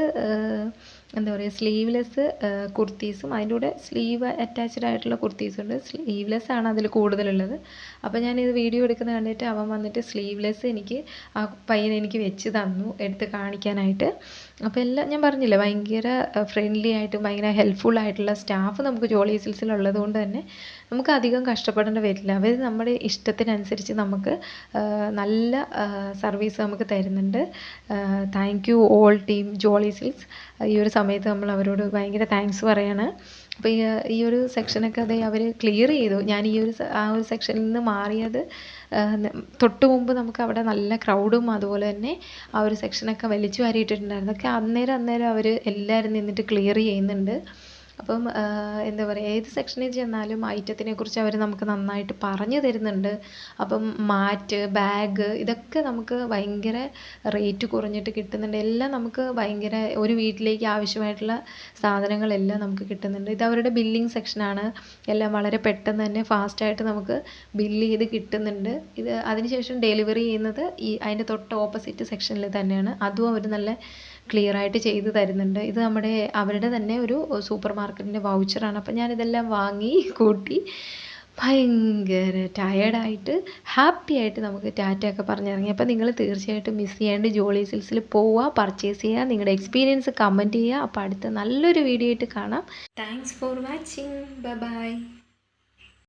എന്താ പറയുക, സ്ലീവ്ലെസ് കുർത്തീസും അതിൻ്റെ കൂടെ സ്ലീവ് അറ്റാച്ച്ഡ് ആയിട്ടുള്ള കുർത്തീസുണ്ട്. സ്ലീവ്ലെസ് ആണ് അതിൽ കൂടുതലുള്ളത്. അപ്പോൾ ഞാനിത് വീഡിയോ എടുക്കുന്നത് കണ്ടിട്ട് അവൻ വന്നിട്ട് സ്ലീവ്ലെസ് ആ പയ്യൻ എനിക്ക് വെച്ച് തന്നു എടുത്ത് കാണിക്കാനായിട്ട്. അപ്പോൾ എല്ലാം ഞാൻ പറഞ്ഞില്ലേ, ഭയങ്കര ഫ്രണ്ട്ലി ആയിട്ടും ഭയങ്കര ഹെൽപ്ഫുൾ ആയിട്ടുള്ള സ്റ്റാഫ് നമുക്ക് ജോളി സിൽക്സിലുള്ളത് കൊണ്ട് തന്നെ നമുക്ക് അധികം കഷ്ടപ്പെടേണ്ടി വരില്ല. അവർ നമ്മുടെ ഇഷ്ടത്തിനനുസരിച്ച് നമുക്ക് നല്ല സർവീസ് നമുക്ക് തരുന്നുണ്ട്. Thank you all team Jolly silks. ഈ ഒരു സമയത്ത് നമ്മൾ അവരോട് ഭയങ്കര താങ്ക്സ് പറയാണ്. അപ്പോൾ ഈ ഒരു സെക്ഷനൊക്കെ അവർ ക്ലിയർ ചെയ്തു. ഞാൻ ആ ഒരു സെക്ഷനിൽ നിന്ന് മാറിയത് തൊട്ട് മുമ്പ് നമുക്ക് അവിടെ നല്ല ക്രൗഡും അതുപോലെ തന്നെ ആ ഒരു സെക്ഷനൊക്കെ വലിച്ചു വാരിയിട്ടിട്ടുണ്ടായിരുന്നു. അതൊക്കെ അന്നേരം അവർ എല്ലാവരും നിന്നിട്ട് ക്ലിയർ ചെയ്യുന്നുണ്ട്. അപ്പം എന്താ പറയുക, ഏത് സെക്ഷനിൽ ചെന്നാലും ഐറ്റത്തിനെ കുറിച്ച് അവർ നമുക്ക് നന്നായിട്ട് പറഞ്ഞു തരുന്നുണ്ട്. അപ്പം മാറ്റ്, ബാഗ് ഇതൊക്കെ നമുക്ക് ഭയങ്കര റേറ്റ് കുറഞ്ഞിട്ട് കിട്ടുന്നുണ്ട്. എല്ലാം നമുക്ക് ഭയങ്കര ഒരു വീട്ടിലേക്ക് ആവശ്യമായിട്ടുള്ള സാധനങ്ങളെല്ലാം നമുക്ക് കിട്ടുന്നുണ്ട്. ഇത് അവരുടെ ബില്ലിംഗ് സെക്ഷനാണ്. എല്ലാം വളരെ പെട്ടെന്ന് തന്നെ ഫാസ്റ്റായിട്ട് നമുക്ക് ബില്ല് ചെയ്ത് കിട്ടുന്നുണ്ട്. ഇത് അതിനുശേഷം ഡെലിവറി ചെയ്യുന്നത് അതിൻ്റെ തൊട്ട് ഓപ്പോസിറ്റ് സെക്ഷനിൽ തന്നെയാണ്. അതും അവർ നല്ല ക്ലിയർ ആയിട്ട് ചെയ്ത് തരുന്നുണ്ട്. ഇത് അവരുടെ തന്നെ ഒരു സൂപ്പർ മാർക്കറ്റിൻ്റെ വൗച്ചറാണ്. അപ്പം ഞാനിതെല്ലാം വാങ്ങി കൂട്ടി ഭയങ്കര ടയേർഡായിട്ട് ഹാപ്പി ആയിട്ട് നമുക്ക് ടാറ്റയൊക്കെ പറഞ്ഞിറങ്ങി. അപ്പോൾ നിങ്ങൾ തീർച്ചയായിട്ടും മിസ് ചെയ്യാണ്ട് ജോളി സിൽക്സിൽ പോവുക, പർച്ചേസ് ചെയ്യുക, നിങ്ങളുടെ എക്സ്പീരിയൻസ് കമൻറ്റ് ചെയ്യുക. അപ്പോൾ അടുത്ത നല്ലൊരു വീഡിയോ ആയിട്ട് കാണാം. Thanks for watching. Bye bye.